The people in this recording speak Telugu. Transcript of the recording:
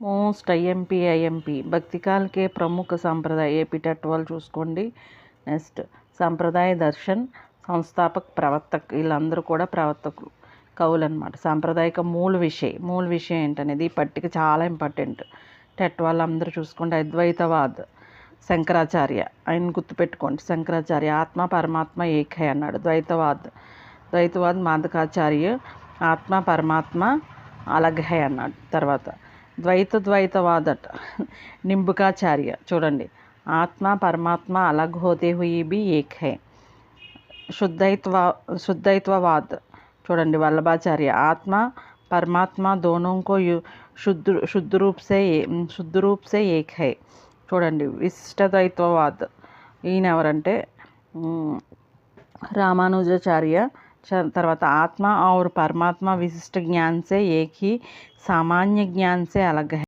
మోస్ట్ ఐఎంపీ భక్తి కాల్ కే ప్రముఖ సంప్రదాయ ఏపీ టెట్ వాళ్ళు చూసుకోండి. నెక్స్ట్ సంప్రదాయ దర్శన్ సంస్థాపక్ ప్రవర్తక్ వీళ్ళందరూ కూడా ప్రవర్తకులు కవులు అనమాట. సాంప్రదాయిక మూల విషయం ఏంటనేది ఈ పట్టిక చాలా ఇంపార్టెంట్. టెట్ వాళ్ళందరూ చూసుకోండి. అద్వైతవాద్ శంకరాచార్య, ఆయన గుర్తుపెట్టుకోండి. శంకరాచార్య ఆత్మ పరమాత్మ ఏకై అన్నాడు. ద్వైతవాద్ మాధకాచార్య ఆత్మ పరమాత్మ అలగ్ హై అన్నాడు. తర్వాత ద్వైతవాదట నింబుకాచార్య చూడండి, ఆత్మ పరమాత్మ అలగ్ హోతే హుయి బి ఏక్ హై. శుద్ధైత్వవాద్ చూడండి, వల్లభాచార్య ఆత్మ పరమాత్మ दोनों को शुद्ध रूप से एक है. చూడండి, విశిష్టద్వైతవాద్ ఈయన ఎవరంటే రామానుజాచార్య. తర్వాత ఆత్మ और परमात्मा विशिष्ट ज्ञान से एक ही सामान्य ज्ञान से अलग है.